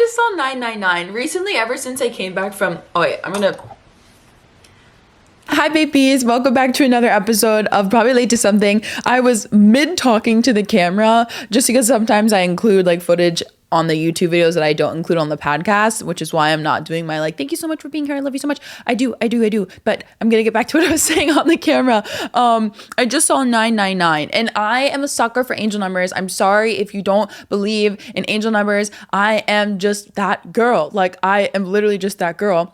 just saw 999 recently, ever since I came back from, oh wait, Hi babies, welcome back to another episode of Probably Late to Something. I was mid talking to the camera just because sometimes I include like footage on the YouTube videos that I don't include on the podcast, which is why I'm not doing my like, thank you so much for being here. I love you so much. I do. But I'm going to get back to what I was saying on the camera. I just saw 999 and I am a sucker for angel numbers. I'm sorry if you don't believe in angel numbers. I am just that girl. Like I am literally just that girl.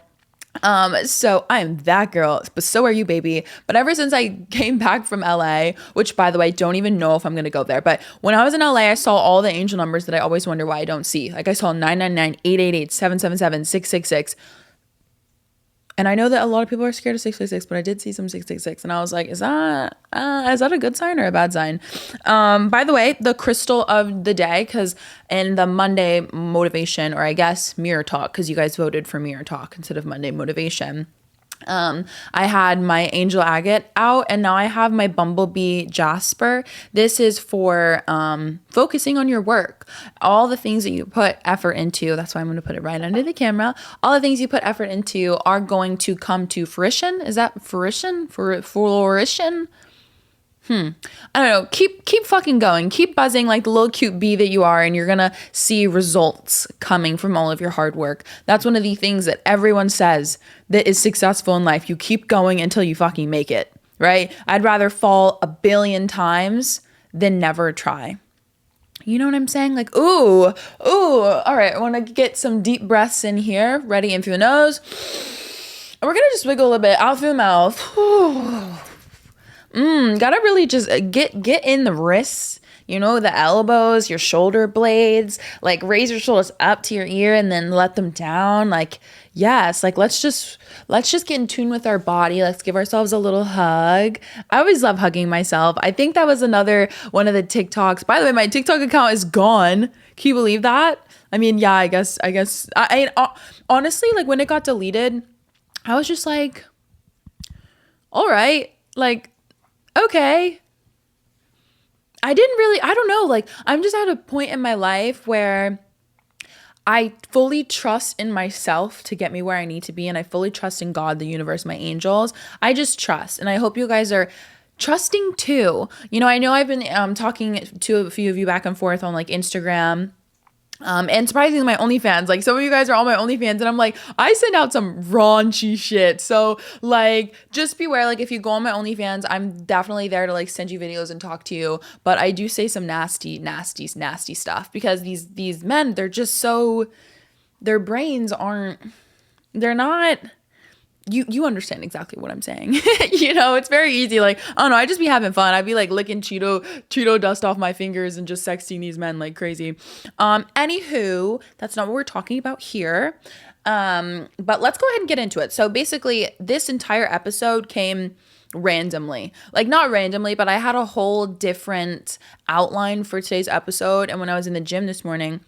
So I am that girl, but so are you, baby. But ever since I came back from LA, which by the way, don't even know if I'm going to go there. But when I was in LA, I saw all the angel numbers that I always wonder why I don't see. Like I saw 999, 888, 777, 666. And I know that a lot of people are scared of 666, but I did see some 666. And I was like, is that a good sign or a bad sign? By the way, the crystal of the day, because in the Monday motivation, or I guess mirror talk, because you guys voted for mirror talk instead of Monday motivation. I had my angel agate out and now I have my bumblebee jasper. This is for focusing on your work. All the things that you put effort into, that's why I'm going to put it right under the camera. All the things you put effort into are going to come to fruition. Is that fruition? Flourition? I don't know. Keep fucking going. Keep buzzing like the little cute bee that you are, and you're gonna see results coming from all of your hard work. That's one of the things that everyone says that is successful in life. You keep going until you fucking make it, right? I'd rather fall 1 billion times than never try. You know what I'm saying? Like, ooh. All right, I want to get some deep breaths in here. Ready in through the nose. And we're gonna just wiggle a little bit out through the mouth. Ooh. Gotta really just get in the wrists, you know, the elbows, your shoulder blades, like raise your shoulders up to your ear and then let them down. Like, yes, like let's just get in tune with our body. Let's give ourselves a little hug. I always love hugging myself. I think that was another one of the TikToks. By the way, my TikTok account is gone. Can you believe that? I mean, yeah, I guess I honestly, like when it got deleted, I was just like, all right, like, okay. I don't know, like I'm just at a point in my life where I fully trust in myself to get me where I need to be, and I fully trust in God, the universe, my angels. I just trust, and I hope you guys are trusting too. You know I've been talking to a few of you back and forth on like Instagram. And surprisingly, my OnlyFans, like some of you guys are on my OnlyFans and I'm like, I send out some raunchy shit. So like, just beware, like if you go on my OnlyFans, I'm definitely there to like send you videos and talk to you. But I do say some nasty stuff because these men, they're just so, their brains they're not, you understand exactly what I'm saying. You know, it's very easy. Like, I don't know, I just be having fun. I'd be like licking Cheeto dust off my fingers and just sexting these men like crazy. Anywho, that's not what we're talking about here. But let's go ahead and get into it. So basically, this entire episode came randomly. Like, not randomly, but I had a whole different outline for today's episode. And when I was in the gym this morning,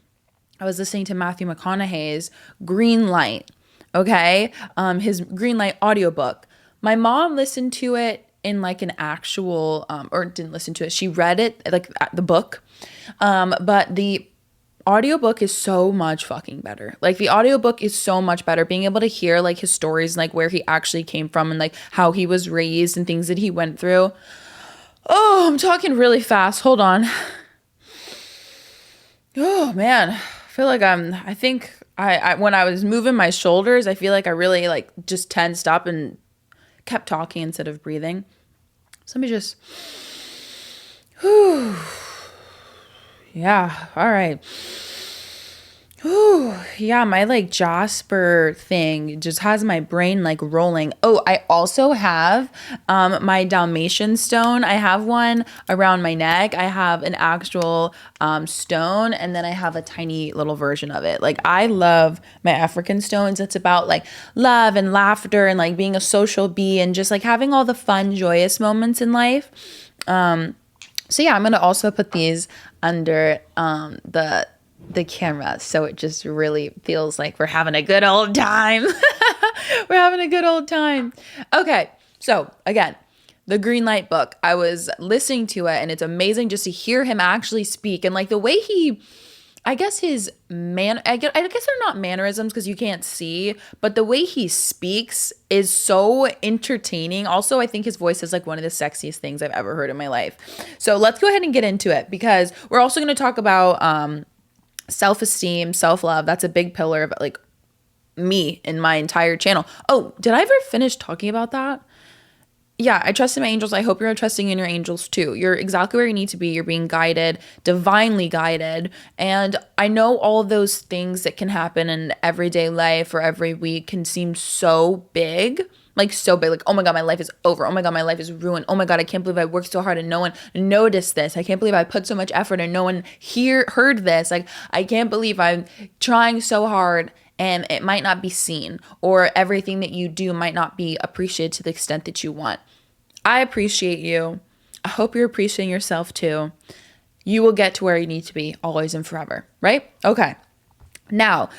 I was listening to Matthew Mcconaughey's Greenlight. Okay. His Greenlight audiobook. My mom listened to it in like an actual, or didn't listen to it. She read it, like the book. But the audiobook is so much fucking better. Like the audiobook is so much better. Being able to hear like his stories, like where he actually came from and like how he was raised and things that he went through. Oh, I'm talking really fast. Hold on. Oh man. I feel like I think I when I was moving my shoulders, I feel like I really like just tensed up and kept talking instead of breathing. So let me just, whew. Yeah, all right. Ooh, yeah, my like Jasper thing just has my brain like rolling. Oh, I also have my Dalmatian stone. I have one around my neck. I have an actual stone, and then I have a tiny little version of it. Like I love my African stones. It's about like love and laughter and like being a social bee and just like having all the fun, joyous moments in life. So yeah, I'm gonna also put these under the camera, so it just really feels like we're having a good old time. We're having a good old time. Okay, so again, the Greenlight book. I was listening to it, and it's amazing just to hear him actually speak, and like the way he I guess I guess they're not mannerisms because you can't see, but the way he speaks is so entertaining. Also, I think his voice is like one of the sexiest things I've ever heard in my life. So let's go ahead and get into it because we're also going to talk about self-esteem, self-love. That's a big pillar of like me in my entire channel. Oh, did I ever finish talking about that? Yeah, I trust in my angels. I hope you're trusting in your angels too. You're exactly where you need to be. You're being guided, divinely guided. And I know all of those things that can happen in everyday life or every week can seem so big. Like so big, like, oh my God, my life is over. Oh my God, my life is ruined. Oh my God, I can't believe I worked so hard and no one noticed this. I can't believe I put so much effort and no one heard this. Like, I can't believe I'm trying so hard and it might not be seen, or everything that you do might not be appreciated to the extent that you want. I appreciate you. I hope you're appreciating yourself too. You will get to where you need to be always and forever, right? Okay. Now,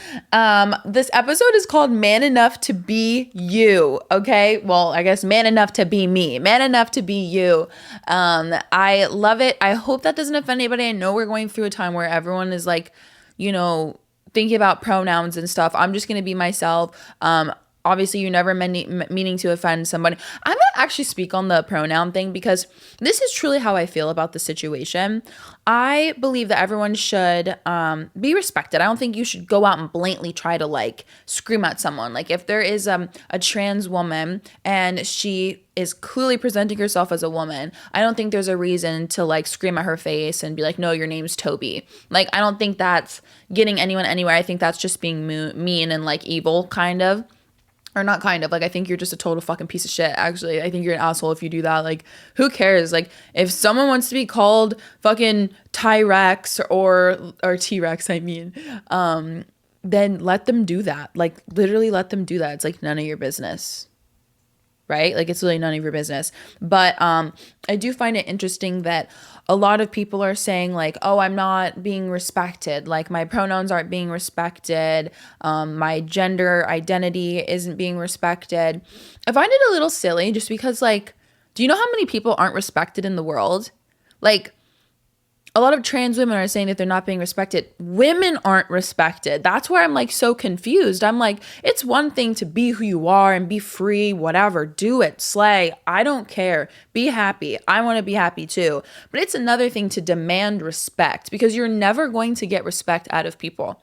this episode is called Man Enough to Be You, okay? Well, I guess Man Enough to Be Me, Man Enough to Be You. I love it. I hope that doesn't offend anybody. I know we're going through a time where everyone is like, thinking about pronouns and stuff. I'm just going to be myself. Obviously, you never meaning to offend somebody. I'm going to actually speak on the pronoun thing because this is truly how I feel about the situation. I believe that everyone should be respected. I don't think you should go out and blatantly try to like scream at someone. Like if there is a trans woman and she is clearly presenting herself as a woman, I don't think there's a reason to like scream at her face and be like, no, your name's Toby. Like, I don't think that's getting anyone anywhere. I think that's just being mean and like evil kind of. Or not kind of, like, I think you're just a total fucking piece of shit, actually. I think you're an asshole if you do that. Like, who cares? Like, if someone wants to be called fucking T-Rex or T-Rex, I mean, then let them do that. Like, literally let them do that. It's, like, none of your business. Right? Like, it's really none of your business. But I do find it interesting that a lot of people are saying like, oh, I'm not being respected. Like my pronouns aren't being respected. My gender identity isn't being respected. I find it a little silly just because like, do you know how many people aren't respected in the world? Like, a lot of trans women are saying that they're not being respected. Women aren't respected. That's where I'm like so confused. I'm like, it's one thing to be who you are and be free, whatever, do it, slay. I don't care. Be happy. I want to be happy too. But it's another thing to demand respect because you're never going to get respect out of people.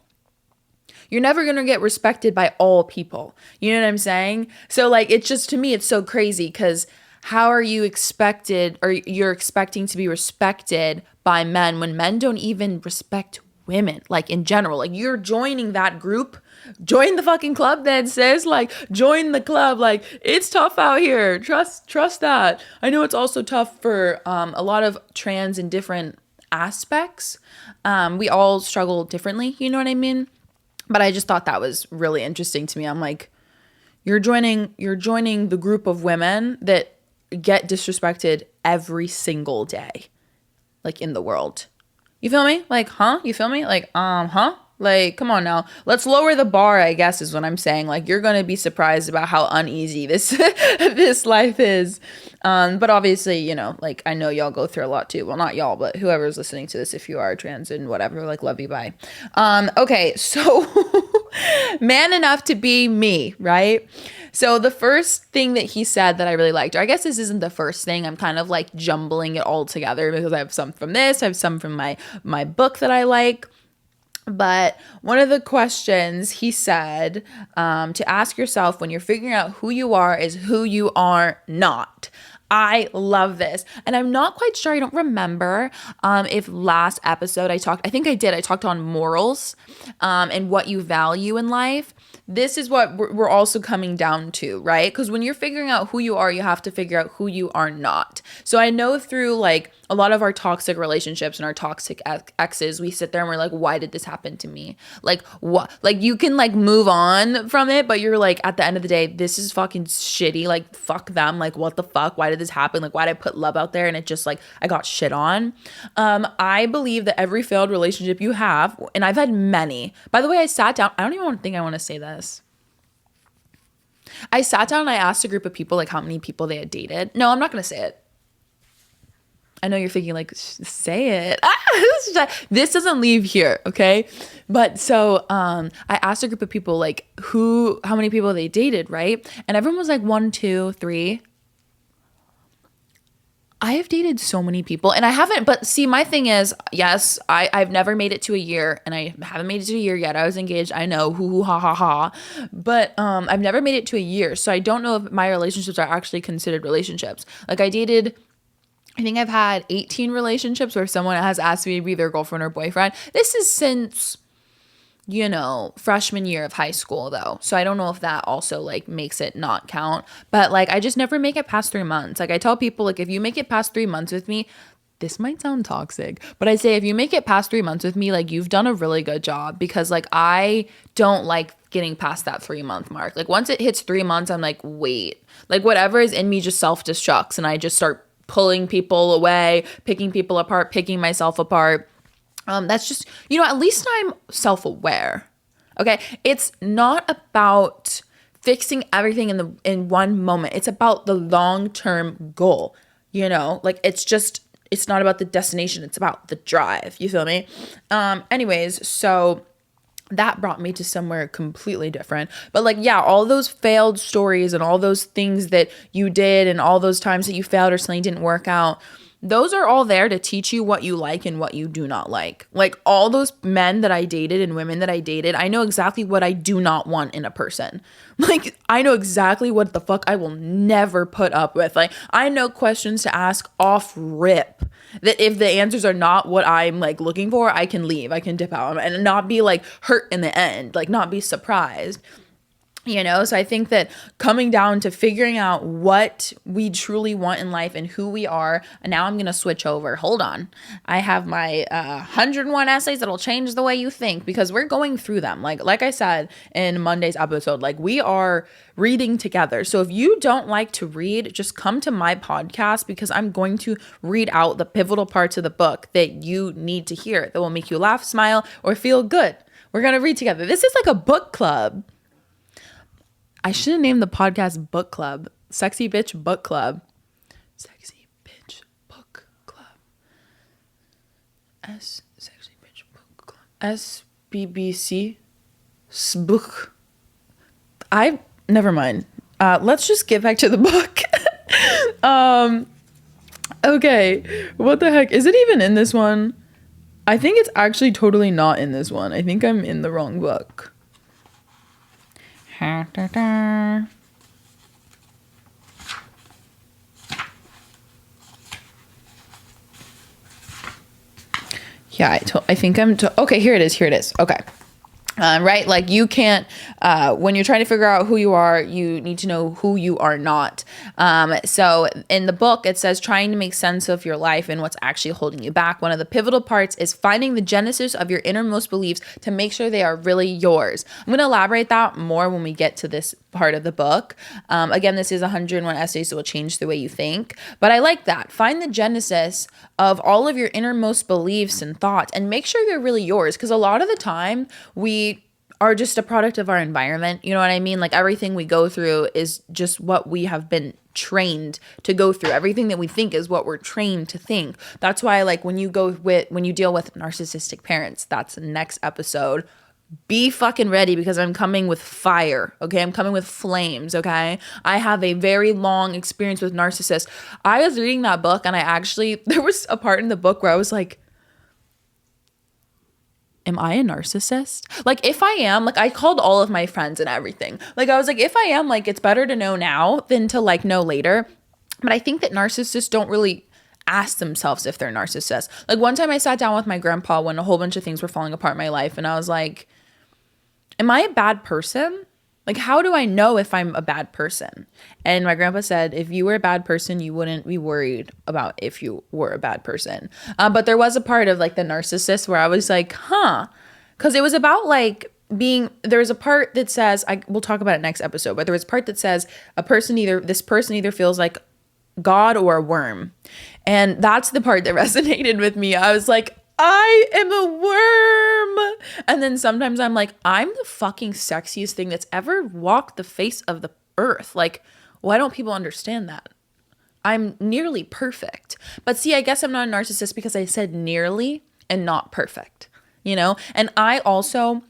You're never going to get respected by all people. You know what I'm saying? So like, it's just, to me, it's so crazy because how are you expected, or you're expecting to be respected by men when men don't even respect women, like in general? Like, you're joining that group. Join the fucking club then, sis. Like, join the club. Like, it's tough out here. Trust that. I know it's also tough for a lot of trans in different aspects. We all struggle differently, you know what I mean? But I just thought that was really interesting to me. I'm like, you're joining the group of women that get disrespected every single day, like in the world. You feel me? Like, huh? You feel me? Like, huh? Like, come on now. Let's lower the bar, I guess is what I'm saying. Like, you're going to be surprised about how uneasy this this life is. But obviously, you know, like, I know y'all go through a lot too. Well, not y'all, but whoever's listening to this, if you are trans and whatever, like, love you, bye. Okay, so Man Enough to Be Me, right? So the first thing that he said that I really liked, or I guess this isn't the first thing, I'm kind of like jumbling it all together because I have some from this, I have some from my book that I like. But one of the questions he said to ask yourself when you're figuring out who you are is who you are not. I love this. And I'm not quite sure. I don't remember if last episode I think I did. I talked on morals and what you value in life. This is what we're also coming down to, right? Because when you're figuring out who you are, you have to figure out who you are not. So I know through like a lot of our toxic relationships and our toxic exes, we sit there and we're like, why did this happen to me? Like, what? Like, you can like move on from it, but you're like, at the end of the day, this is fucking shitty. Like, fuck them. Like, what the fuck? Why did this happen? Like, why did I put love out there and it just like, I got shit on? I believe that every failed relationship you have, and I've had many. By the way, I sat down. I don't even think I want to say this. I sat down and I asked a group of people like how many people they had dated. No, I'm not going to say it. I know you're thinking like, say it. This doesn't leave here, okay? But so I asked a group of people like how many people they dated, right? And everyone was like 1, 2, 3. I have dated so many people and I haven't, but see, my thing is, yes, I've never made it to a year and I haven't made it to a year yet. I was engaged. I know, hoo ha ha ha. But I've never made it to a year. So I don't know if my relationships are actually considered relationships. Like I think I've had 18 relationships where someone has asked me to be their girlfriend or boyfriend. This is since, freshman year of high school though. So I don't know if that also like makes it not count. But like I just never make it past 3 months. Like I tell people like if you make it past 3 months with me, this might sound toxic, but I say if you make it past 3 months with me, like you've done a really good job because like I don't like getting past that 3-month mark. Like once it hits 3 months, I'm like, wait, like whatever is in me just self-destructs and I just start pulling people away, picking people apart, picking myself apart. That's just, at least I'm self-aware. Okay. It's not about fixing everything in one moment. It's about the long-term goal, like it's not about the destination. It's about the drive. You feel me? Anyways, so that brought me to somewhere completely different. But like, yeah, all those failed stories and all those things that you did and all those times that you failed or something didn't work out, those are all there to teach you what you like and what you do not like. Like all those men that I dated and women that I dated, I know exactly what I do not want in a person. Like I know exactly what the fuck I will never put up with. Like I know questions to ask off rip that if the answers are not what I'm like looking for, I can leave, I can dip out and not be like hurt in the end, like not be surprised. So I think that coming down to figuring out what we truly want in life and who we are, and now I'm going to switch over. Hold on. I have my 101 essays that'll change the way you think because we're going through them. Like I said in Monday's episode, like we are reading together. So if you don't like to read, just come to my podcast because I'm going to read out the pivotal parts of the book that you need to hear that will make you laugh, smile, or feel good. We're going to read together. This is like a book club. I should have named the podcast Book Club. Sexy Bitch Book Club. Sexy Bitch Book Club. Sexy Bitch Book Club. SBBC. Book. Never mind. Let's just get back to the book. Okay. What the heck? Is it even in this one? I think it's actually totally not in this one. I think I'm in the wrong book. Yeah, I think I'm okay, here it is. Okay. Right? Like you can't, when you're trying to figure out who you are, you need to know who you are not. So in the book, it says trying to make sense of your life and what's actually holding you back. One of the pivotal parts is finding the genesis of your innermost beliefs to make sure they are really yours. I'm going to elaborate that more when we get to this part of the book. Again, this is 101 essays that will change the way you think. But I like that. Find the genesis of all of your innermost beliefs and thoughts and make sure they're really yours. Because a lot of the time we are just a product of our environment. You know what I mean? Like everything we go through is just what we have been trained to go through. Everything that we think is what we're trained to think. That's why like when you deal with narcissistic parents, that's the next episode. Be fucking ready because I'm coming with fire, okay? I'm coming with flames, okay? I have a very long experience with narcissists. I was reading that book and there was a part in the book where I was like, am I a narcissist? Like if I am, like I called all of my friends and everything. Like I was like, if I am, like it's better to know now than to like know later. But I think that narcissists don't really ask themselves if they're narcissists. Like one time I sat down with my grandpa when a whole bunch of things were falling apart in my life and I was like, am I a bad person? Like, how do I know if I'm a bad person? And my grandpa said, if you were a bad person, you wouldn't be worried about if you were a bad person. But there was a part of like the narcissist where I was like, because it was about like there's a part that says, we'll talk about it next episode, but there was a part that says this person either feels like God or a worm. And that's the part that resonated with me. I was like, I am a worm. And then sometimes I'm like, I'm the fucking sexiest thing that's ever walked the face of the earth. Like, why don't people understand that? I'm nearly perfect. But see, I guess I'm not a narcissist because I said nearly and not perfect, you know? And I also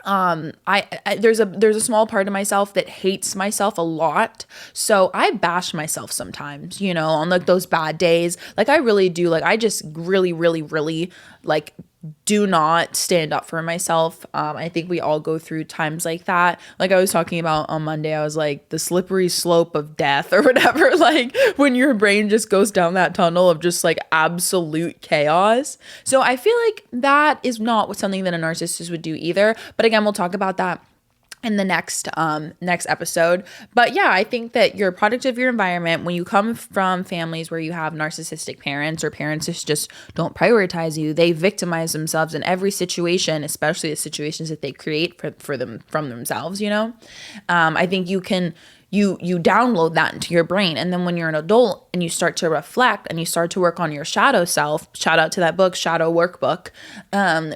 there's a small part of myself that hates myself a lot. So I bash myself sometimes, you know, on like those bad days. Like I really do. Like I just really, really, really like do not stand up for myself. I think we all go through times like that. Like I was talking about on Monday, I was like the slippery slope of death or whatever. Like when your brain just goes down that tunnel of just like absolute chaos. So I feel like that is not something that a narcissist would do either. But again, we'll talk about that in the next episode. But yeah, I think that you're a product of your environment. When you come from families where you have narcissistic parents or parents that just don't prioritize you, they victimize themselves in every situation, especially the situations that they create for them from themselves, you know. I think you download that into your brain, and then when you're an adult and you start to reflect and you start to work on your shadow self, shout out to that book, Shadow Workbook.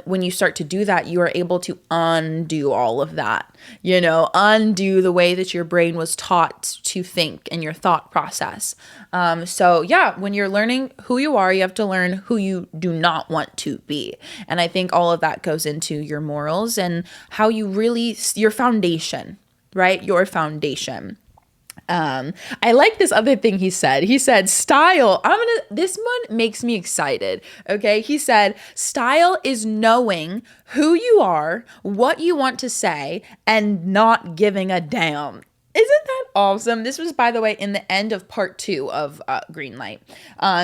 When you start to do that, you are able to undo all of that, you know, undo the way that your brain was taught to think and your thought process. So yeah, when you're learning who you are, you have to learn who you do not want to be. And I think all of that goes into your morals and how you really, your foundation, right? Your foundation. I like this other thing he said. He said, style. This one makes me excited. Okay. He said, style is knowing who you are, what you want to say, and not giving a damn. Isn't that awesome? This was, by the way, in the end of part 2 of Greenlight.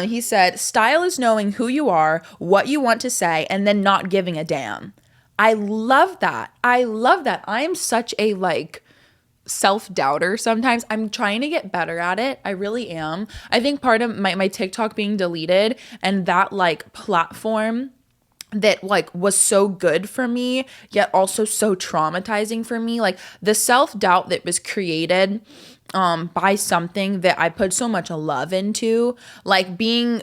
He said, style is knowing who you are, what you want to say, and then not giving a damn. I love that. I love that. I'm such a self-doubter sometimes. I'm trying to get better at it. I really am. I think part of my TikTok being deleted and that platform that was so good for me, yet also so traumatizing for me, the self-doubt that was created by something that I put so much love into, being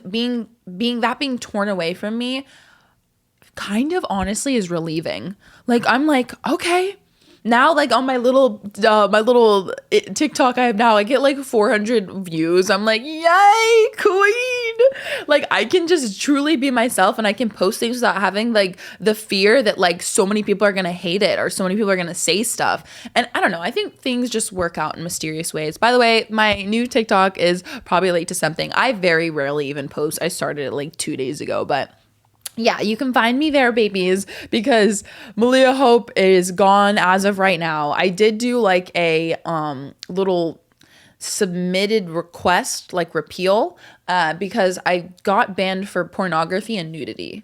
torn away from me, kind of honestly is relieving. I'm okay. Now, on my little TikTok I have now, I get 400 views. I'm yay, queen! I can just truly be myself, and I can post things without having the fear that so many people are gonna hate it or so many people are gonna say stuff. And I don't know. I think things just work out in mysterious ways. By the way, my new TikTok is probably late to something. I very rarely even post. I started it 2 days ago, but yeah, you can find me there, babies, because Malia Hope is gone as of right now. I did do a little submitted request, repeal, because I got banned for pornography and nudity.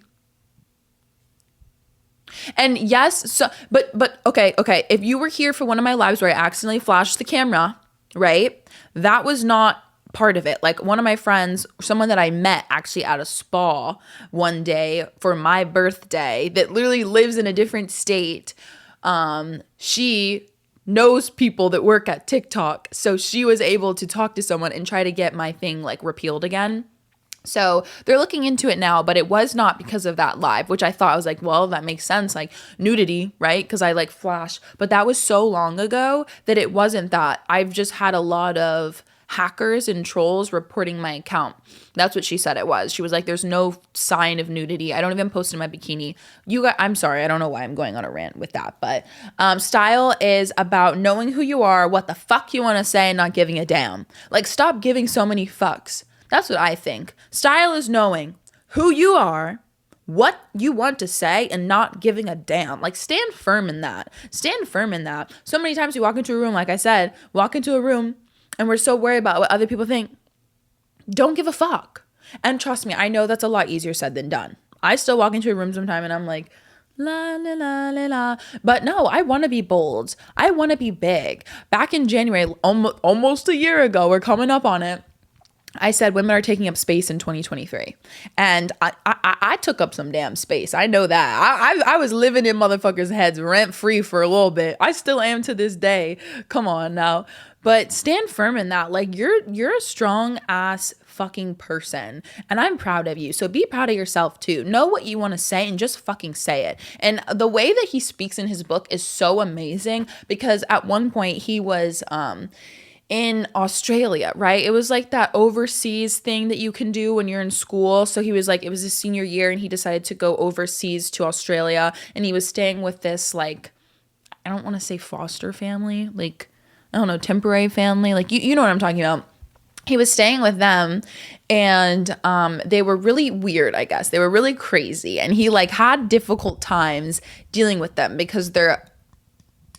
And yes, so but okay. If you were here for one of my lives where I accidentally flashed the camera, right? That was not part of it. One of my friends, someone that I met actually at a spa one day for my birthday that literally lives in a different state. She knows people that work at TikTok. So she was able to talk to someone and try to get my thing repealed again. So they're looking into it now, but it was not because of that live, which I thought, I was well, that makes sense. Nudity, right? Because I flash, but that was so long ago that it wasn't that. I've just had a lot of hackers and trolls reporting my account. That's what she said it was. She was there's no sign of nudity. I don't even post in my bikini. I'm sorry. I don't know why I'm going on a rant with that, but style is about knowing who you are, what the fuck you want to say, and not giving a damn. Stop giving so many fucks. That's what I think. Style is knowing who you are, what you want to say, and not giving a damn. Stand firm in that. Stand firm in that. So many times we walk into a room, like I said, and we're so worried about what other people think. Don't give a fuck. And trust me, I know that's a lot easier said than done. I still walk into a room sometime and I'm la, la, la, la, la. But no, I want to be bold. I want to be big. Back in January, almost a year ago, we're coming up on it, I said women are taking up space in 2023. And I took up some damn space. I know that. I was living in motherfuckers' heads rent free for a little bit. I still am to this day. Come on now. But stand firm in that. You're a strong ass fucking person. And I'm proud of you. So be proud of yourself too. Know what you want to say and just fucking say it. And the way that he speaks in his book is so amazing, because at one point he was in Australia, right? It was like that overseas thing that you can do when you're in school. So he was like, it was his senior year and he decided to go overseas to Australia, and he was staying with this, like, I don't want to say foster family, like, I don't know, temporary family. Like, you know what I'm talking about. He was staying with them, and they were really weird, I guess. They were really crazy. And he like had difficult times dealing with them because their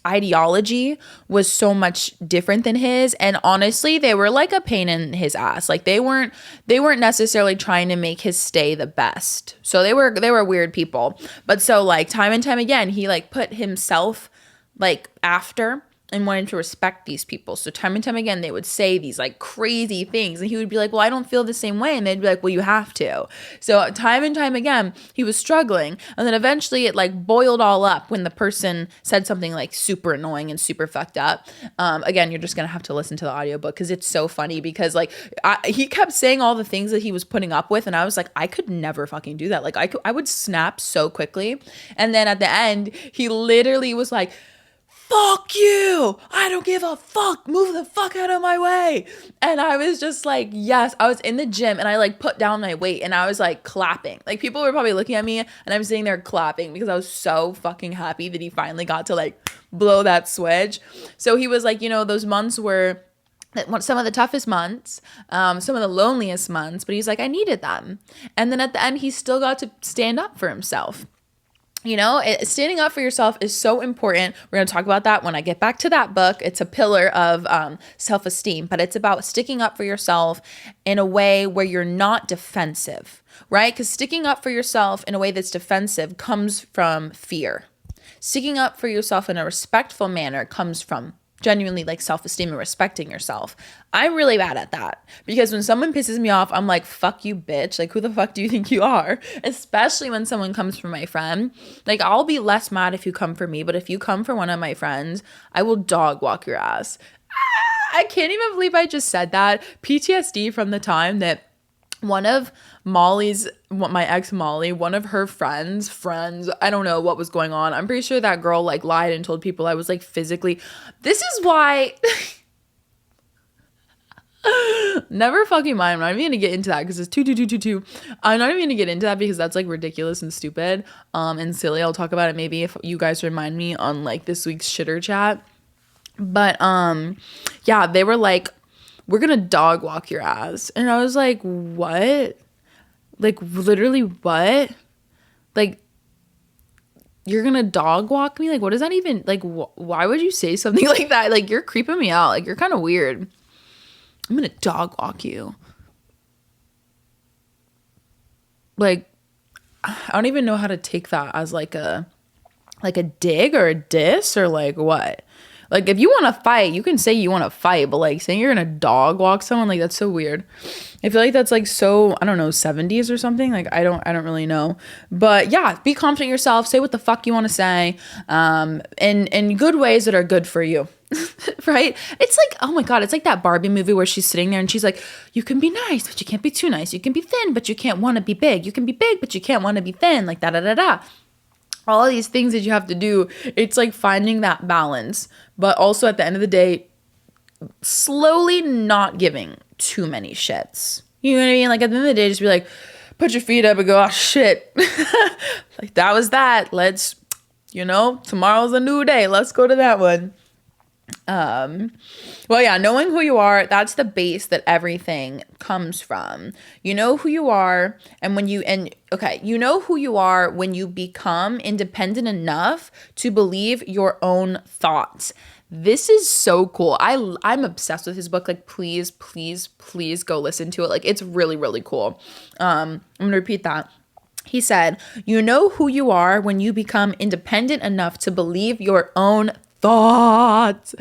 ideology was so much different than his. And honestly, they were like a pain in his ass. Like they weren't necessarily trying to make his stay the best. So they were weird people. But so like time and time again, he like put himself like after and wanted to respect these people. So time and time again, they would say these like crazy things, and he would be like, well, I don't feel the same way. And they'd be like, well, you have to. So time and time again, he was struggling. And then eventually it like boiled all up when the person said something like super annoying and super fucked up. Again, you're just going to have to listen to the audiobook because it's so funny, because like he kept saying all the things that he was putting up with. And I was like, I could never fucking do that. Like I would snap so quickly. And then at the end, he literally was like, fuck you, I don't give a fuck, move the fuck out of my way. And I was just like, yes. I was in the gym and I like put down my weight and I was like clapping. Like people were probably looking at me and I'm sitting there clapping because I was so fucking happy that he finally got to like blow that switch. So he was like, you know, those months were some of the toughest months, some of the loneliest months, but he's like, I needed them. And then at the end, he still got to stand up for himself. You know, standing up for yourself is so important. We're going to talk about that when I get back to that book. It's a pillar of self-esteem, but it's about sticking up for yourself in a way where you're not defensive, right? Because sticking up for yourself in a way that's defensive comes from fear. Sticking up for yourself in a respectful manner comes from genuinely like self-esteem and respecting yourself. I'm really bad at that because when someone pisses me off, I'm like, fuck you, bitch. Like, who the fuck do you think you are? Especially when someone comes for my friend. Like, I'll be less mad if you come for me, but if you come for one of my friends, I will dog walk your ass. I can't even believe I just said that. PTSD from the time that one of my ex Molly, one of her friends, I don't know what was going on. I'm pretty sure that girl like lied and told people I was like physically. This is why. Never fucking mind. I'm not even gonna get into that because it's too. I'm not even gonna get into that because that's like ridiculous and stupid and silly. I'll talk about it maybe if you guys remind me on like this week's shitter chat. But yeah, they were like, we're gonna dog walk your ass. And I was like, what? Like, literally what? Like, you're gonna dog walk me? Like, what does that even, like, why would you say something like that? Like, you're creeping me out. Like, you're kind of weird. I'm gonna dog walk you. Like, I don't even know how to take that as like a dig or a diss or like what. Like, if you want to fight, you can say you want to fight, but like saying you're gonna dog walk someone, like that's so weird. I feel like that's like so, I don't know, 70s or something. Like I don't really know. But yeah, be confident in yourself. Say what the fuck you want to say, in good ways that are good for you. Right? It's like, oh my God, it's like that Barbie movie where she's sitting there and she's like, you can be nice, but you can't be too nice. You can be thin, but you can't want to be big. You can be big, but you can't want to be thin. Like da. All of these things that you have to do. It's like finding that balance, but also at the end of the day, slowly not giving too many shits. You know what I mean? Like at the end of the day, just be like, put your feet up and go, oh shit. Like that was that. Let's, tomorrow's a new day. Let's go to that one. Well, yeah, knowing who you are, that's the base that everything comes from. You know who you are, and you know who you are when you become independent enough to believe your own thoughts. This is so cool. I'm obsessed with his book. Like, please go listen to it. Like, it's really, really cool. I'm gonna repeat that. He said, you know who you are when you become independent enough to believe your own thoughts.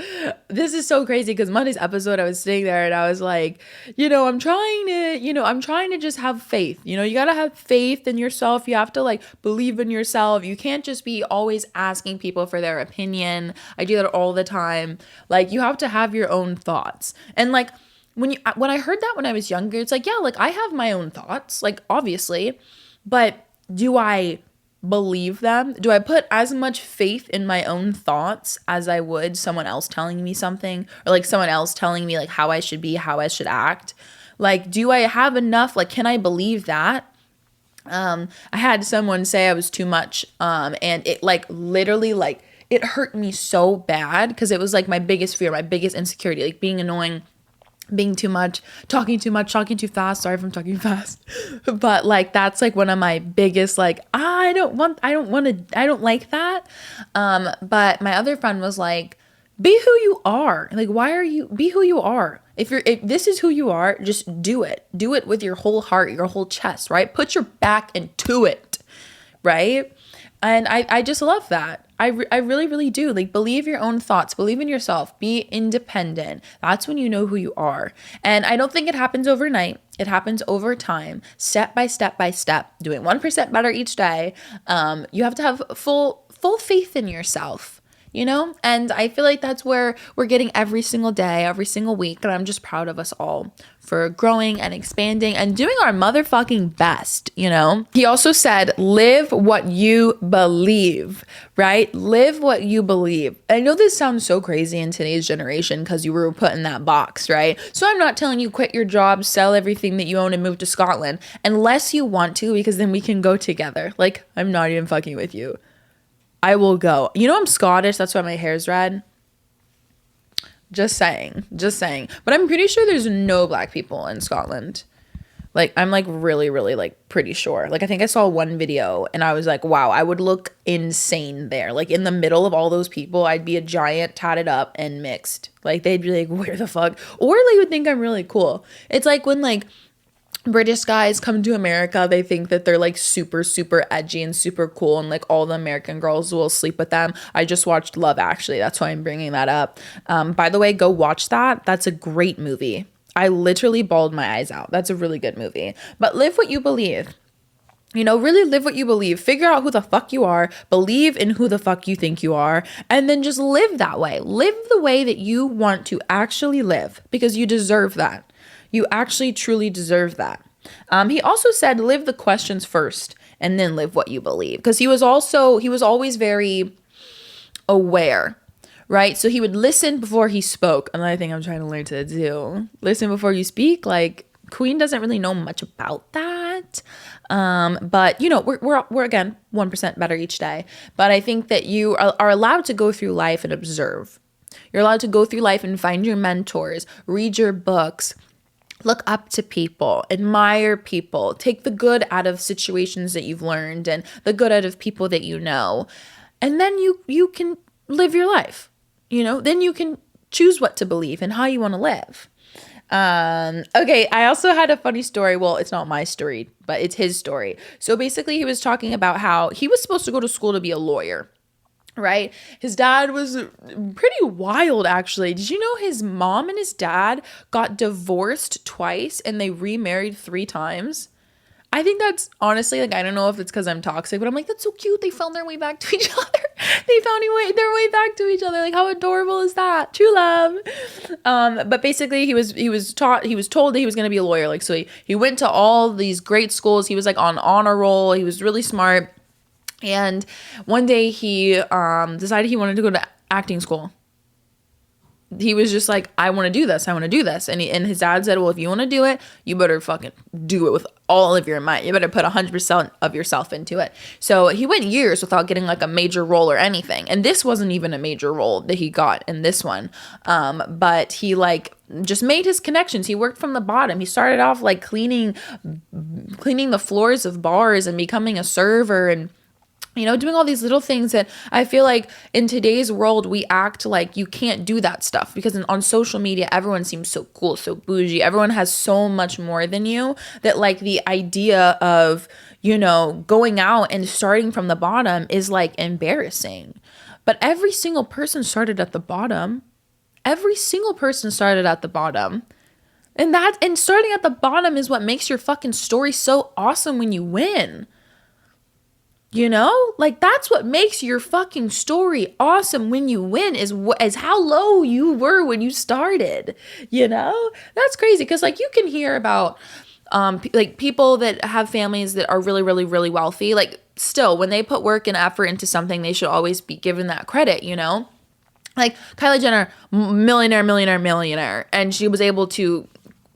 This is so crazy because Monday's episode, I was sitting there and I was like, I'm trying to just have faith. You gotta have faith in yourself. You have to like believe in yourself. You can't just be always asking people for their opinion. I do that all the time. Like, you have to have your own thoughts. And like when I heard that when I was younger, it's like, yeah, like I have my own thoughts, like obviously, but do I believe them? Do I put as much faith in my own thoughts as I would someone else telling me something, or like someone else telling me like how I should be, how I should act? Like, do I have enough? Like, can I believe that? I had someone say I was too much, and it like literally like it hurt me so bad because it was like my biggest fear, my biggest insecurity, like being annoying, being too much, talking too fast. Sorry if I'm talking fast. But like that's like one of my biggest like I don't like that. But my other friend was like, be who you are. Like, why are you be who you are? If this is who you are, just do it. Do it with your whole heart, your whole chest, right? Put your back into it, right? And I just love that. I really, really do. Like, believe your own thoughts. Believe in yourself. Be independent. That's when you know who you are. And I don't think it happens overnight. It happens over time, step by step by step, doing 1% better each day. You have to have full faith in yourself. You know, and I feel like that's where we're getting every single day, every single week. And I'm just proud of us all for growing and expanding and doing our motherfucking best, you know? He also said, live what you believe, right? Live what you believe. I know this sounds so crazy in today's generation because you were put in that box, right? So I'm not telling you quit your job, sell everything that you own and move to Scotland unless you want to, because then we can go together. Like, I'm not even fucking with you. I will go. You know, I'm Scottish. That's why my hair's red. Just saying. But I'm pretty sure there's no black people in Scotland. Like, I'm like really, really like pretty sure. Like, I think I saw one video and I was like, wow, I would look insane there. Like, in the middle of all those people, I'd be a giant, tatted up and mixed. Like, they'd be like, where the fuck? Or they would think I'm really cool. It's like when like British guys come to America, they think that they're like super, super edgy and super cool, and like all the American girls will sleep with them. I just watched Love Actually. That's why I'm bringing that up. By the way, go watch that. That's a great movie. I literally bawled my eyes out. That's a really good movie. But live what you believe. You know, really live what you believe. Figure out who the fuck you are. Believe in who the fuck you think you are. And then just live that way. Live the way that you want to actually live, because you deserve that. You actually truly deserve that. He also said, live the questions first and then live what you believe. Because he was always very aware, right? So he would listen before he spoke. Another thing I'm trying to learn to do. Listen before you speak. Like, Queen doesn't really know much about that. But you know, we're again, 1% better each day. But I think that you are allowed to go through life and observe. You're allowed to go through life and find your mentors, read your books, look up to people, admire people, take the good out of situations that you've learned and the good out of people that you know. And then you can live your life, you know, then you can choose what to believe and how you want to live. Okay, I also had a funny story. Well, it's not my story, but it's his story. So basically he was talking about how he was supposed to go to school to be a lawyer. Right? His dad was pretty wild, actually. Did you know his mom and his dad got divorced twice and they remarried 3 times? I think that's honestly, like, I don't know if it's because I'm toxic, but I'm like, that's so cute. They found their way back to each other. They found their way back to each other. Like, how adorable is that? True love. But basically he was told that he was going to be a lawyer. Like, so he went to all these great schools. He was like on honor roll. He was really smart. And one day he decided he wanted to go to acting school. He was just like, I want to do this. And his dad said, well, if you want to do it, you better fucking do it with all of your might. You better put 100% of yourself into it. So he went years without getting like a major role or anything. And this wasn't even a major role that he got in this one. But he like just made his connections. He worked from the bottom. He started off like cleaning the floors of bars and becoming a server and, you know, doing all these little things that I feel like in today's world, we act like you can't do that stuff because on social media, everyone seems so cool, so bougie. Everyone has so much more than you that like the idea of, you know, going out and starting from the bottom is like embarrassing. But every single person started at the bottom. Every single person started at the bottom. And starting at the bottom is what makes your fucking story so awesome when you win. You know, like that's what makes your fucking story awesome when you win is how low you were when you started. You know, that's crazy because like you can hear about like people that have families that are really, really, really wealthy, like still when they put work and effort into something, they should always be given that credit, you know? Like Kylie Jenner, millionaire. And she was able to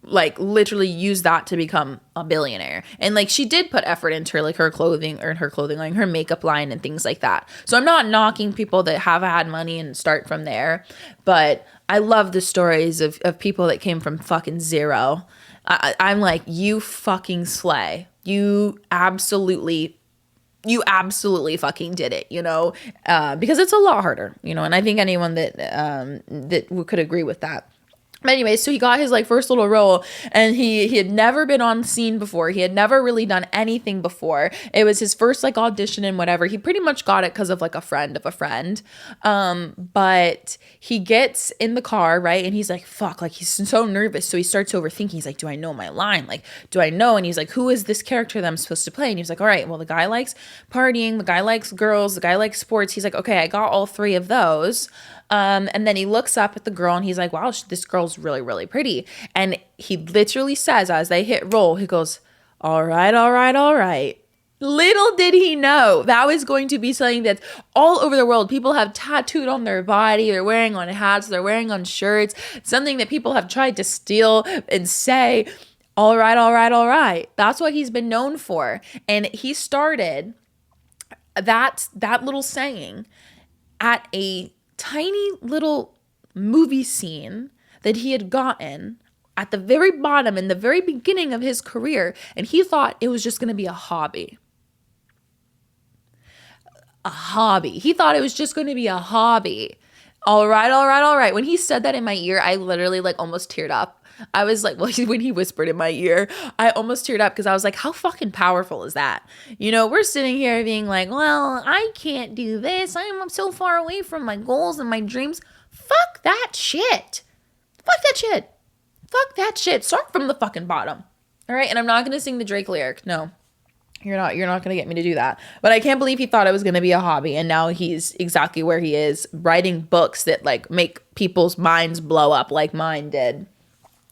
like literally use that to become a billionaire. And like she did put effort into like her clothing line, her makeup line and things like that. So I'm not knocking people that have had money and start from there, but I love the stories of people that came from fucking zero. I'm like, you fucking slay. You absolutely fucking did it, you know, because it's a lot harder, you know, and I think anyone that could agree with that. But anyway, so he got his like first little role, and he had never been on scene before. He had never really done anything before. It was his first like audition and whatever. He pretty much got it because of like a friend of a friend. But he gets in the car, right? And he's like, fuck, like he's so nervous. So he starts overthinking. He's like, do I know my line? Like, do I know? And he's like, who is this character that I'm supposed to play? And he's like, all right, well, the guy likes partying, the guy likes girls, the guy likes sports. He's like, okay, I got all three of those. And then he looks up at the girl and he's like, wow, this girl's really, really pretty. And he literally says, as they hit roll, he goes, all right. Little did he know that was going to be something that's all over the world. People have tattooed on their body. They're wearing on hats. They're wearing on shirts. Something that people have tried to steal and say, all right. That's what he's been known for. And he started that little saying at a tiny little movie scene that he had gotten at the very bottom in the very beginning of his career, and he thought it was just going to be a hobby. He thought it was just going to be a hobby. All right. When he said that in my ear, I literally like almost teared up. I was like, well, when he whispered in my ear, I almost teared up because I was like, how fucking powerful is that? You know, we're sitting here being like, well, I can't do this. I'm so far away from my goals and my dreams. Fuck that shit. Start from the fucking bottom. All right. And I'm not going to sing the Drake lyric. No, you're not going to get me to do that. But I can't believe he thought it was going to be a hobby. And now he's exactly where he is, writing books that like make people's minds blow up like mine did.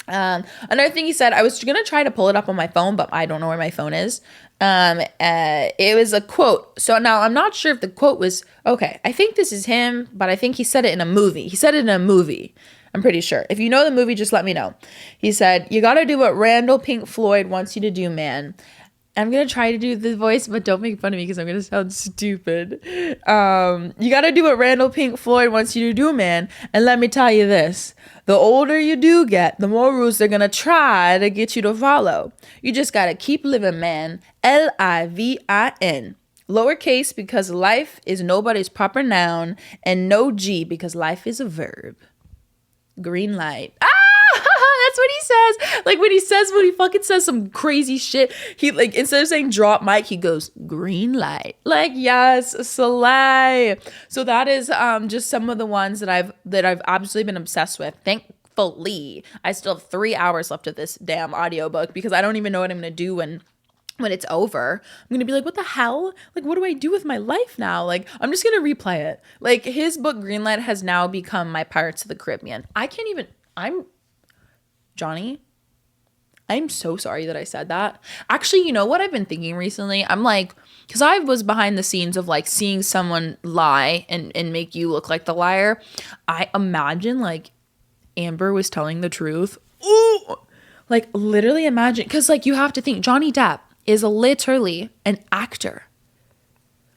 Another thing he said, I was going to try to pull it up on my phone, but I don't know where my phone is. It was a quote. So now I'm not sure if the quote was, okay, I think this is him, but I think he said it in a movie. I'm pretty sure. If you know the movie, just let me know. He said, you got to do what Randall Pink Floyd wants you to do, man. I'm going to try to do the voice, but don't make fun of me because I'm going to sound stupid. You got to do what Randall Pink Floyd wants you to do, man. And let me tell you this. The older you do get, the more rules they're going to try to get you to follow. You just got to keep living, man. Livin. Lowercase because life is nobody's proper noun. And no G because life is a verb. Greenlight. That's what he says. Like when he fucking says some crazy shit, he like, instead of saying drop mic, he goes green light. Like, yes, slay. So that is just some of the ones that I've absolutely been obsessed with. Thankfully, I still have 3 hours left of this damn audiobook because I don't even know what I'm going to do when it's over. I'm going to be like, what the hell? Like, what do I do with my life now? Like, I'm just going to replay it. Like, his book Greenlight has now become my Pirates of the Caribbean. Johnny, I'm so sorry that I said that. Actually, you know what I've been thinking recently? I'm like, because I was behind the scenes of like seeing someone lie and make you look like the liar. I imagine like Amber was telling the truth. Ooh, like literally imagine. Because like you have to think Johnny Depp is literally an actor.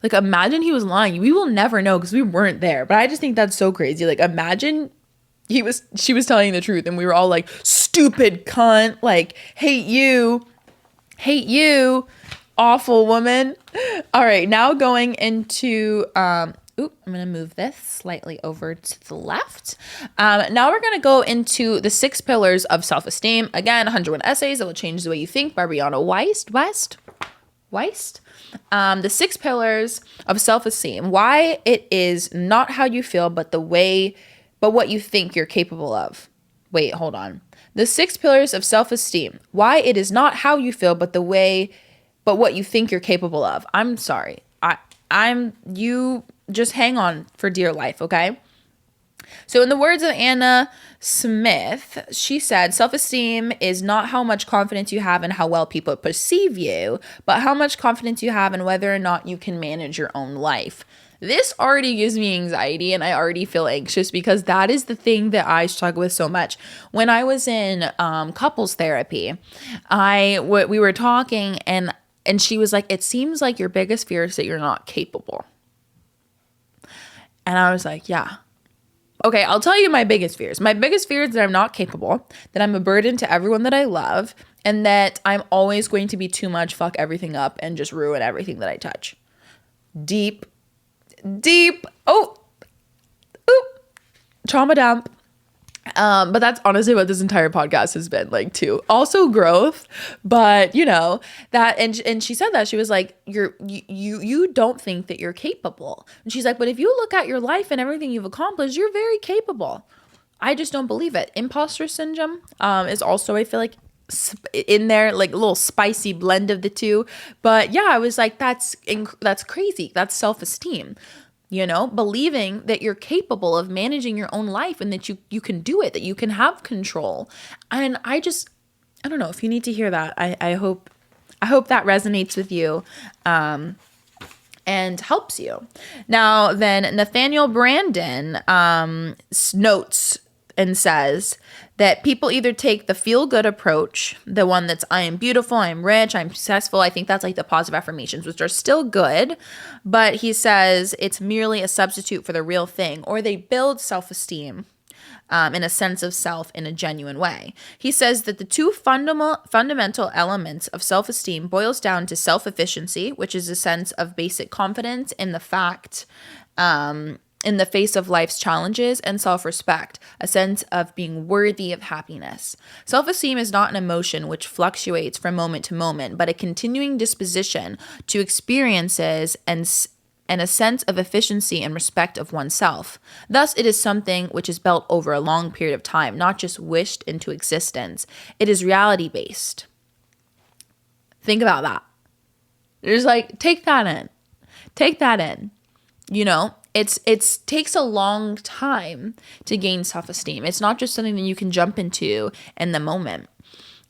Like imagine he was lying. We will never know because we weren't there. But I just think that's so crazy. Like imagine she was telling the truth and we were all like, stupid cunt, like hate you, awful woman. All right, now going into I'm gonna move this slightly over to the left. Now we're gonna go into the 6 pillars of self-esteem. Again, 101 essays that will change the way you think by Brianna Weist. The 6 pillars of self-esteem. Why it is not how you feel, but what you think you're capable of. Wait, hold on. The 6 pillars of self-esteem. Why it is not how you feel, but what you think you're capable of. I'm sorry. You just hang on for dear life, okay? So in the words of Anna Smith, she said, self-esteem is not how much confidence you have in how well people perceive you, but how much confidence you have in whether or not you can manage your own life. This already gives me anxiety and I already feel anxious because that is the thing that I struggle with so much. When I was in couples therapy, we were talking and she was like, it seems like your biggest fear is that you're not capable. And I was like, yeah. Okay, I'll tell you my biggest fears. My biggest fear is that I'm not capable, that I'm a burden to everyone that I love, and that I'm always going to be too much, fuck everything up, and just ruin everything that I touch. Deep, trauma dump. But that's honestly what this entire podcast has been like too. Also growth, but you know that, and she said that she was like, you don't think that you're capable, and she's like, but if you look at your life and everything you've accomplished, you're very capable. I just don't believe it. Imposter syndrome is also, I feel like, in there, like a little spicy blend of the two. But yeah, I was like, that's crazy. That's self-esteem. You know, believing that you're capable of managing your own life and that you can do it, that you can have control. And I don't know if you need to hear that. I hope that resonates with you and helps you. Now, then Nathaniel Brandon notes and says that people either take the feel-good approach, the one that's I am beautiful, I am rich, I'm successful. I think that's like the positive affirmations, which are still good, but he says it's merely a substitute for the real thing, or they build self-esteem in a sense of self in a genuine way. He says that the two fundamental elements of self-esteem boils down to self-efficiency, which is a sense of basic confidence in the fact in the face of life's challenges, and self-respect, a sense of being worthy of happiness. Self-esteem is not an emotion which fluctuates from moment to moment, but a continuing disposition to experiences and a sense of efficiency and respect of oneself. Thus, it is something which is built over a long period of time, not just wished into existence. It is reality-based. Think about that. There's like, take that in. You know, it takes a long time to gain self-esteem. It's not just something that you can jump into in the moment.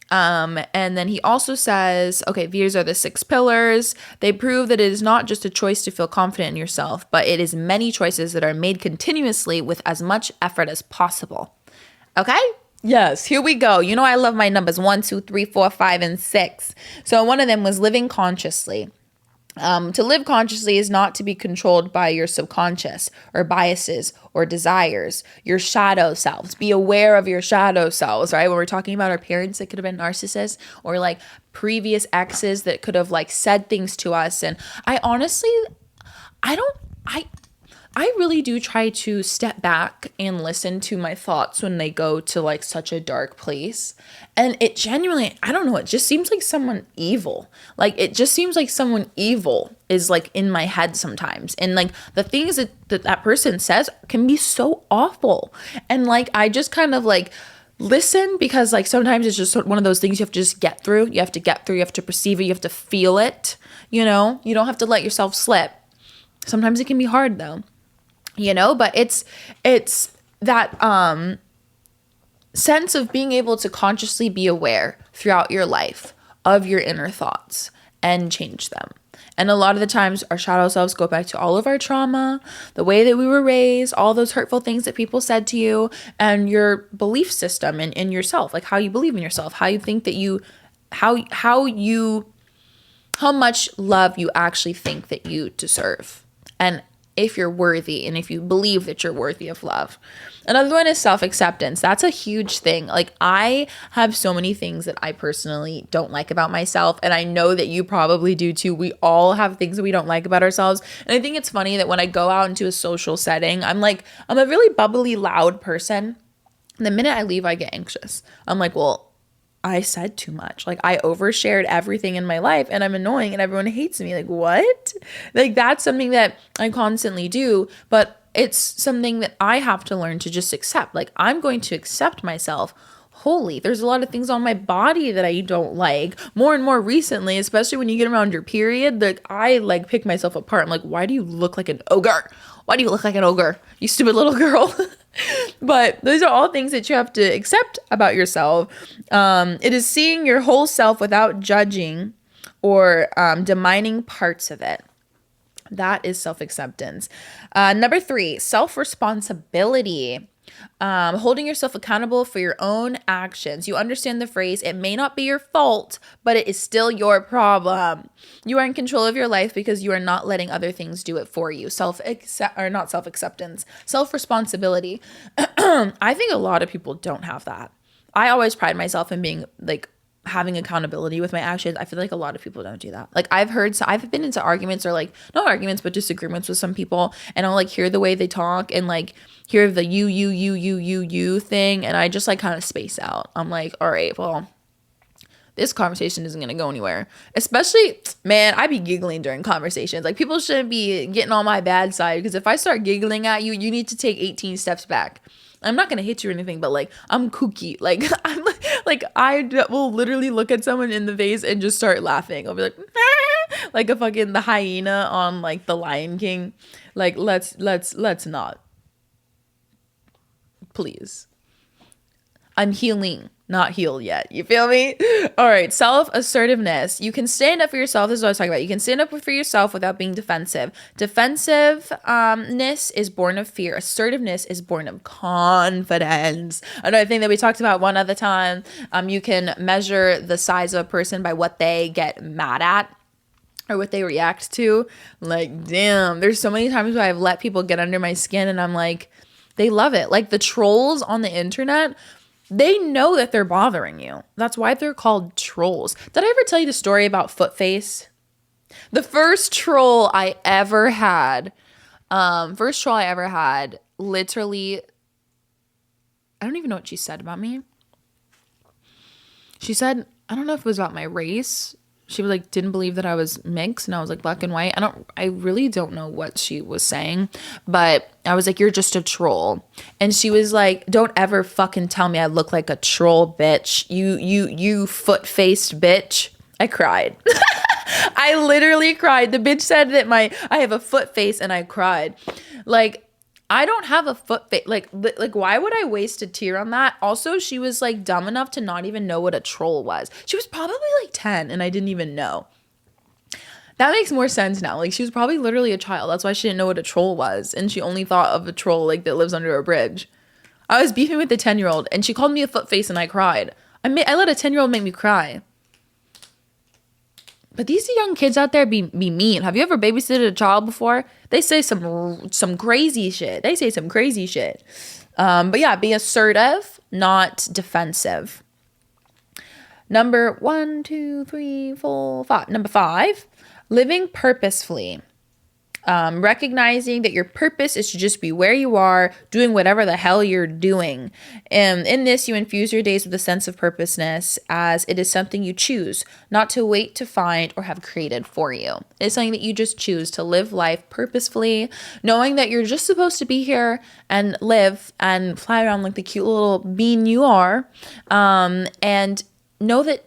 And then he also says, okay, these are the 6 pillars. They prove that it is not just a choice to feel confident in yourself, but it is many choices that are made continuously with as much effort as possible. Okay? Yes, here we go. You know, I love my numbers 1, 2, 3, 4, 5, and 6. So one of them was living consciously. To live consciously is not to be controlled by your subconscious or biases or desires, your shadow selves. Be aware of your shadow selves, right? When we're talking about our parents that could have been narcissists, or like previous exes that could have like said things to us. And I honestly, I really do try to step back and listen to my thoughts when they go to like such a dark place. And it genuinely, I don't know, it just seems like someone evil. Like it just seems like someone evil is like in my head sometimes. And like the things that person says can be so awful. And like I just kind of like listen, because like sometimes it's just one of those things you have to just get through. You have to perceive it, you have to feel it, you know? You don't have to let yourself slip. Sometimes it can be hard though. You know, but it's that sense of being able to consciously be aware throughout your life of your inner thoughts and change them. And a lot of the times our shadow selves go back to all of our trauma, the way that we were raised, all those hurtful things that people said to you, and your belief system in yourself, like how you believe in yourself, how you think that how much love you actually think that you deserve. And if you're worthy, and if you believe that you're worthy of love. Another one is self-acceptance. That's a huge thing. Like I have so many things that I personally don't like about myself, and I know that you probably do too. We all have things that we don't like about ourselves. And I think it's funny that when I go out into a social setting, I'm a really bubbly, loud person. And the minute I leave, I get anxious. I'm like, well, I said too much. Like I overshared everything in my life and I'm annoying and everyone hates me. Like what? Like that's something that I constantly do, but it's something that I have to learn to just accept. Like I'm going to accept myself wholly. There's a lot of things on my body that I don't like. More and more recently, especially when you get around your period, like I like pick myself apart. I'm like, why do you look like an ogre? Why do you look like an ogre? You stupid little girl. But those are all things that you have to accept about yourself. It is seeing your whole self without judging or demeaning parts of it. That is self-acceptance. Number 3, self-responsibility. Holding yourself accountable for your own actions. You understand the phrase, it may not be your fault, but it is still your problem. You are in control of your life because you are not letting other things do it for you. Self-acceptance, self-responsibility. I think a lot of people don't have that. I always pride myself in being like having accountability with my actions. I feel like a lot of people don't do that. Like I've been into arguments, or like not arguments, but disagreements with some people, and I'll like hear the way they talk and like hear the you thing, and I just like kind of space out. I'm like, all right, well, this conversation isn't going to go anywhere. Especially, man, I be giggling during conversations. Like people shouldn't be getting on my bad side, because if I start giggling at you, you need to take 18 steps back. I'm not going to hit you or anything, but like I'm kooky. Like I'm like I will literally look at someone in the face and just start laughing. I'll be like like a fucking the hyena on like the Lion King. Like let's not. Please. I'm healing, not healed yet. You feel me? All right. Self-assertiveness. You can stand up for yourself. This is what I was talking about. You can stand up for yourself without being defensive. Defensiveness is born of fear. Assertiveness is born of confidence. Another thing that we talked about one other time, you can measure the size of a person by what they get mad at or what they react to. Like, damn, there's so many times where I've let people get under my skin and I'm like, they love it. Like the trolls on the internet, they know that they're bothering you. That's why they're called trolls. Did I ever tell you the story about Footface? The first troll I ever had, literally, I don't even know what she said about me. She said, I don't know if it was about my race. She was like, didn't believe that I was mixed, and I was like, black and white. I really don't know what she was saying, but I was like, you're just a troll. And she was like, don't ever fucking tell me I look like a troll, bitch. You foot-faced bitch. I cried. I literally cried. The bitch said that I have a foot face, and I cried. Like, I don't have a foot face. Like why would I waste a tear on that? Also, she was like dumb enough to not even know what a troll was. She was probably like 10 and I didn't even know. That makes more sense now. Like she was probably literally a child. That's why she didn't know what a troll was. And she only thought of a troll like that lives under a bridge. I was beefing with the 10-year-old and she called me a foot face and I cried. I let a 10-year-old make me cry. But these young kids out there be mean. Have you ever babysitted a child before? They say some crazy shit. But yeah, be assertive, not defensive. Number 5, living purposefully. Recognizing that your purpose is to just be where you are, doing whatever the hell you're doing. And in this, you infuse your days with a sense of purposeness, as it is something you choose, not to wait to find or have created for you. It's something that you just choose to live life purposefully, knowing that you're just supposed to be here and live and fly around like the cute little bean you are, and know that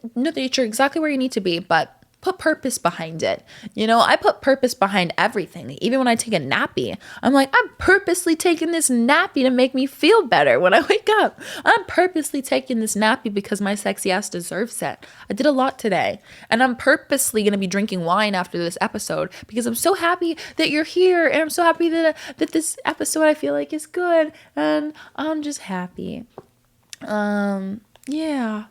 you're exactly where you need to be, but put purpose behind it. You know, I put purpose behind everything. Even when I take a nappy, I'm like, I'm purposely taking this nappy to make me feel better when I wake up. I'm purposely taking this nappy because my sexy ass deserves it. I did a lot today. And I'm purposely going to be drinking wine after this episode because I'm so happy that you're here. And I'm so happy that this episode I feel like is good. And I'm just happy. Yeah.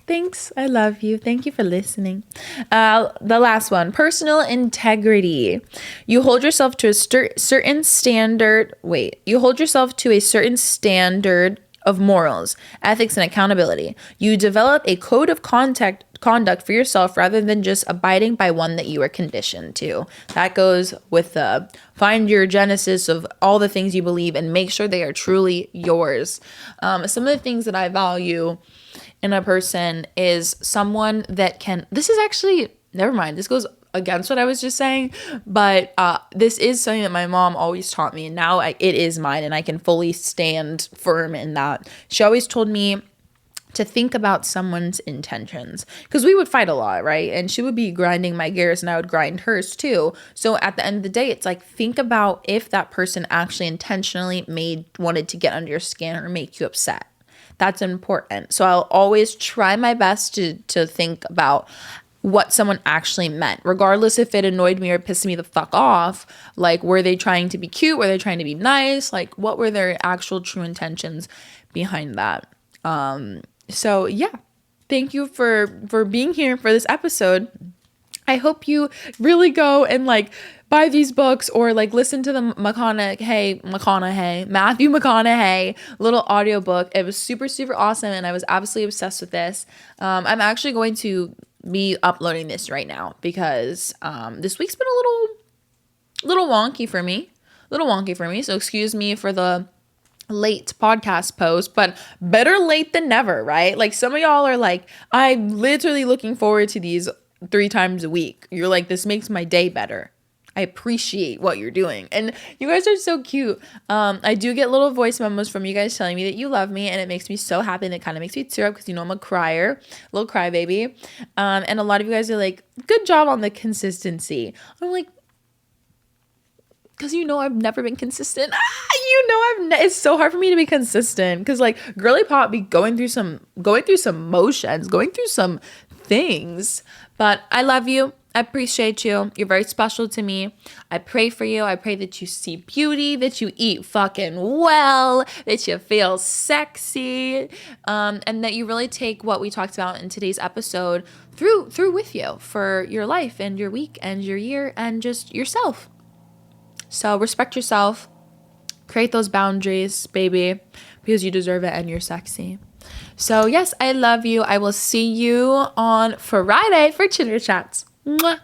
Thanks. I love you. Thank you for listening. The last one, personal integrity. You hold yourself to a certain standard. You hold yourself to a certain standard of morals, ethics, and accountability. You develop a code of conduct for yourself rather than just abiding by one that you are conditioned to. That goes with find your genesis of all the things you believe and make sure they are truly yours. Some of the things that I value in a person is someone that can, this is actually, never mind, this goes against what I was just saying, but this is something that my mom always taught me, and now it is mine, and I can fully stand firm in that. She always told me to think about someone's intentions, because we would fight a lot, right? And she would be grinding my gears and I would grind hers too. So at the end of the day, it's like, think about if that person actually intentionally wanted to get under your skin or make you upset. That's important. So I'll always try my best to think about what someone actually meant, regardless if it annoyed me or pissed me the fuck off. Like, were they trying to be cute? Were they trying to be nice? Like, what were their actual true intentions behind that? So yeah, thank you for being here for this episode. I hope you really go and like buy these books or like listen to the Matthew Mcconaughey little audiobook. It was super, super awesome. And I was absolutely obsessed with this. I'm actually going to be uploading this right now because, this week's been a little wonky for me, So excuse me for the late podcast post, but better late than never, right? Like, some of y'all are like, I'm literally looking forward to these 3 times a week. You're like, this makes my day better. I appreciate what you're doing. And you guys are so cute. I do get little voice memos from you guys telling me that you love me, and it makes me so happy, and it kind of makes me tear up because you know I'm a crier, little crybaby. And a lot of you guys are like, good job on the consistency. I'm like, because you know I've never been consistent. It's so hard for me to be consistent because like girly pop be going through some motions, going through some things. But I love you. I appreciate you. You're very special to me. I pray for you. I pray that you see beauty, that you eat fucking well, that you feel sexy, and that you really take what we talked about in today's episode through with you for your life and your week and your year and just yourself. So respect yourself, create those boundaries, baby, because you deserve it and you're sexy. So yes, I love you. I will see you on Friday for Chitter Chats. Mwah.